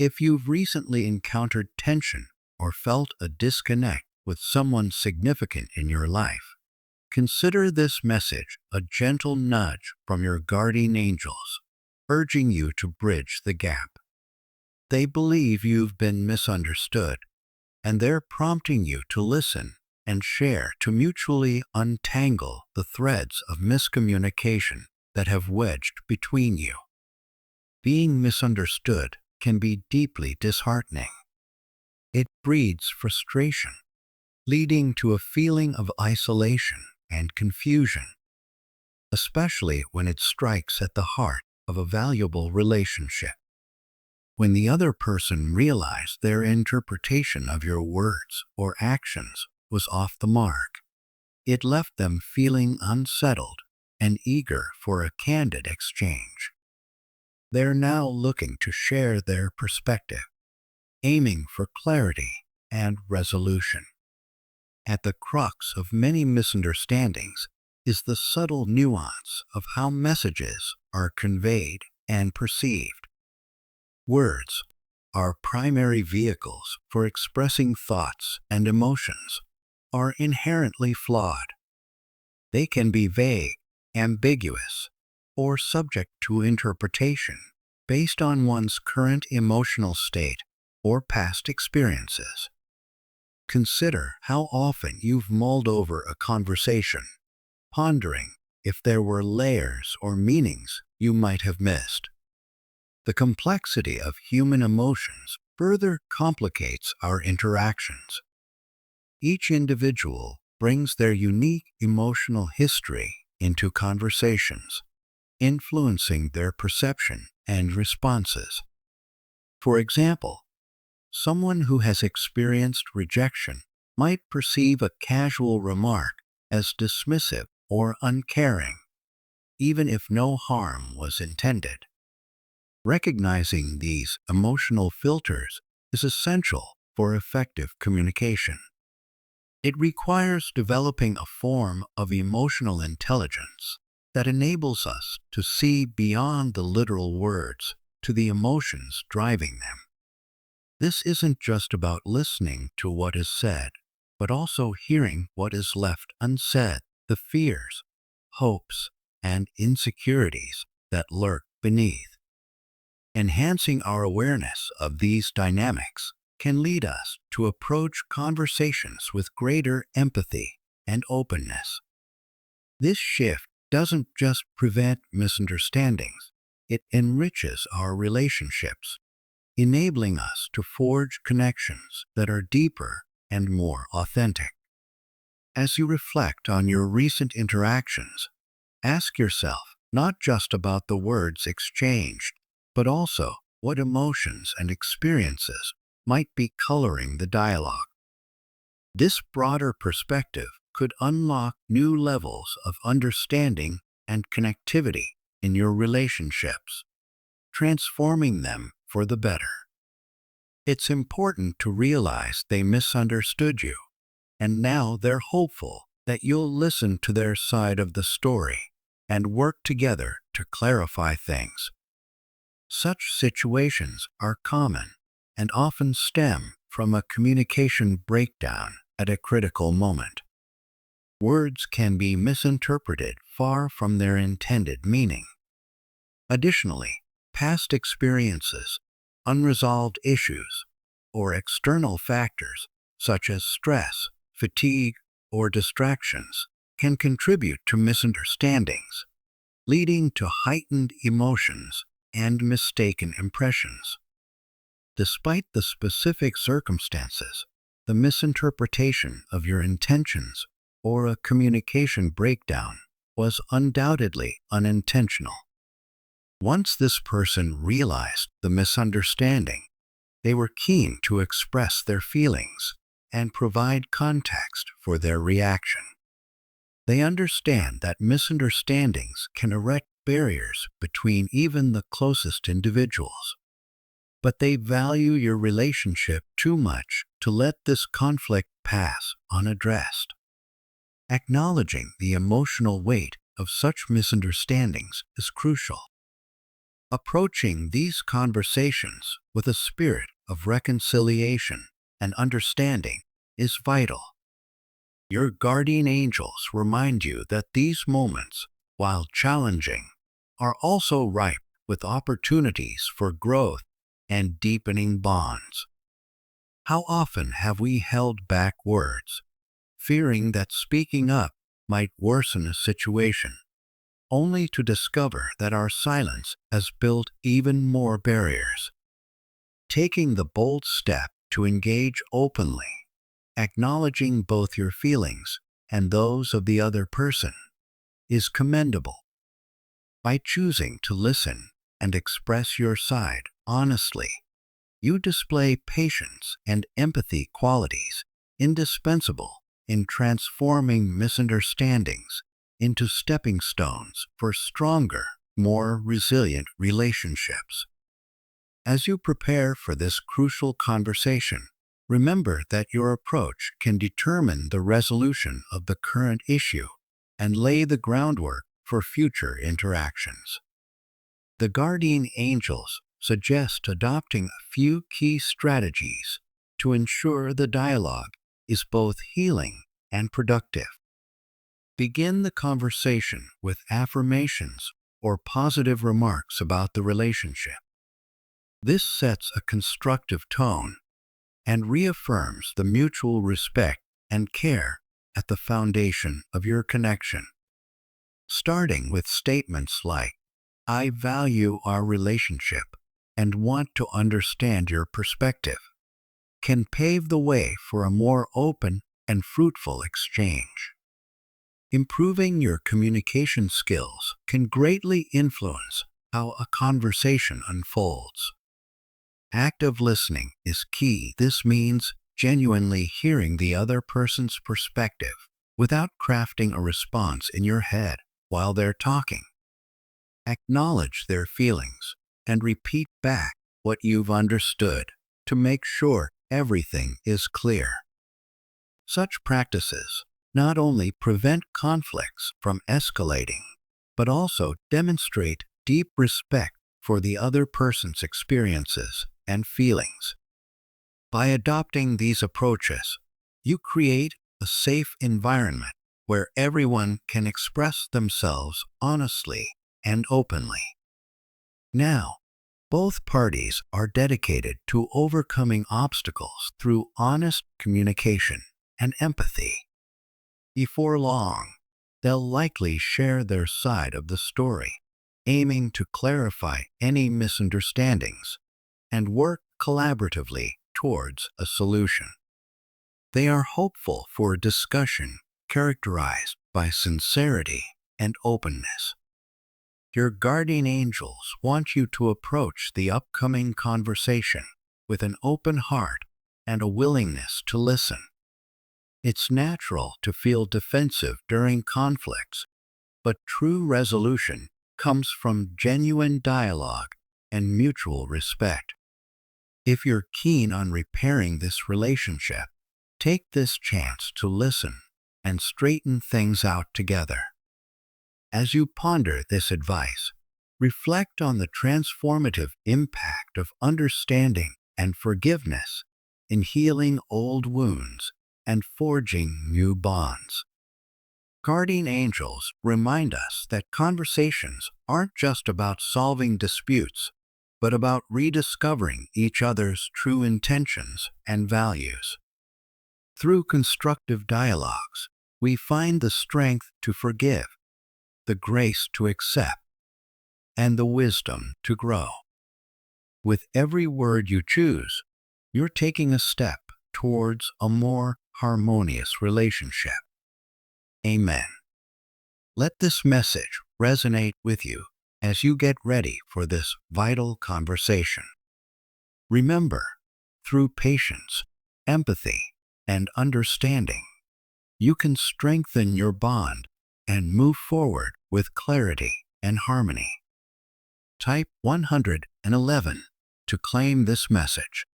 If you've recently encountered tension or felt a disconnect with someone significant in your life, consider this message a gentle nudge from your guardian angels, urging you to bridge the gap. They believe you've been misunderstood, and they're prompting you to listen and share to mutually untangle the threads of miscommunication that have wedged between you. Being misunderstood can be deeply disheartening. It breeds frustration, leading to a feeling of isolation and confusion, especially when it strikes at the heart of a valuable relationship. When the other person realized their interpretation of your words or actions was off the mark, it left them feeling unsettled and eager for a candid exchange. They're now looking to share their perspective, aiming for clarity and resolution. At the crux of many misunderstandings is the subtle nuance of how messages are conveyed and perceived. Words, our primary vehicles for expressing thoughts and emotions, are inherently flawed. They can be vague, ambiguous, or subject to interpretation based on one's current emotional state or past experiences. Consider how often you've mulled over a conversation, pondering if there were layers or meanings you might have missed. The complexity of human emotions further complicates our interactions. Each individual brings their unique emotional history into conversations, influencing their perception and responses. For example, someone who has experienced rejection might perceive a casual remark as dismissive or uncaring, even if no harm was intended. Recognizing these emotional filters is essential for effective communication. It requires developing a form of emotional intelligence that enables us to see beyond the literal words to the emotions driving them. This isn't just about listening to what is said, but also hearing what is left unsaid, the fears, hopes, and insecurities that lurk beneath. Enhancing our awareness of these dynamics can lead us to approach conversations with greater empathy and openness. This shift doesn't just prevent misunderstandings, it enriches our relationships, enabling us to forge connections that are deeper and more authentic. As you reflect on your recent interactions, ask yourself not just about the words exchanged, but also what emotions and experiences might be coloring the dialogue. This broader perspective could unlock new levels of understanding and connectivity in your relationships, transforming them for the better. It's important to realize they misunderstood you, and now they're hopeful that you'll listen to their side of the story and work together to clarify things. Such situations are common and often stem from a communication breakdown at a critical moment. Words can be misinterpreted far from their intended meaning. Additionally, past experiences, unresolved issues, or external factors such as stress, fatigue, or distractions can contribute to misunderstandings, leading to heightened emotions and mistaken impressions. Despite the specific circumstances, the misinterpretation of your intentions or a communication breakdown was undoubtedly unintentional. Once this person realized the misunderstanding, they were keen to express their feelings and provide context for their reaction. They understand that misunderstandings can erect barriers between even the closest individuals, but they value your relationship too much to let this conflict pass unaddressed. Acknowledging the emotional weight of such misunderstandings is crucial. Approaching these conversations with a spirit of reconciliation and understanding is vital. Your guardian angels remind you that these moments, while challenging, are also ripe with opportunities for growth and deepening bonds. How often have we held back words, fearing that speaking up might worsen a situation, only to discover that our silence has built even more barriers? Taking the bold step to engage openly, acknowledging both your feelings and those of the other person, is commendable. By choosing to listen and express your side honestly, you display patience and empathy, qualities indispensable in transforming misunderstandings into stepping stones for stronger, more resilient relationships. As you prepare for this crucial conversation, remember that your approach can determine the resolution of the current issue and lay the groundwork for future interactions. The guardian angels suggest adopting a few key strategies to ensure the dialogue is both healing and productive. Begin the conversation with affirmations or positive remarks about the relationship. This sets a constructive tone and reaffirms the mutual respect and care at the foundation of your connection. Starting with statements like, "I value our relationship and want to understand your perspective," can pave the way for a more open and fruitful exchange. Improving your communication skills can greatly influence how a conversation unfolds. Active listening is key. This means genuinely hearing the other person's perspective without crafting a response in your head while they're talking. Acknowledge their feelings and repeat back what you've understood to make sure everything is clear. Such practices not only prevent conflicts from escalating, but also demonstrate deep respect for the other person's experiences and feelings. By adopting these approaches, you create a safe environment where everyone can express themselves honestly and openly. Now, both parties are dedicated to overcoming obstacles through honest communication and empathy. Before long, they'll likely share their side of the story, aiming to clarify any misunderstandings and work collaboratively towards a solution. They are hopeful for a discussion characterized by sincerity and openness. Your guardian angels want you to approach the upcoming conversation with an open heart and a willingness to listen. It's natural to feel defensive during conflicts, but true resolution comes from genuine dialogue and mutual respect. If you're keen on repairing this relationship, take this chance to listen and straighten things out together. As you ponder this advice, reflect on the transformative impact of understanding and forgiveness in healing old wounds and forging new bonds. Guardian angels remind us that conversations aren't just about solving disputes, but about rediscovering each other's true intentions and values. Through constructive dialogues, we find the strength to forgive, the grace to accept, and the wisdom to grow. With every word you choose, you're taking a step towards a more harmonious relationship. Amen. Let this message resonate with you as you get ready for this vital conversation. Remember, through patience, empathy, and understanding, you can strengthen your bond and move forward with clarity and harmony. Type 111 to claim this message.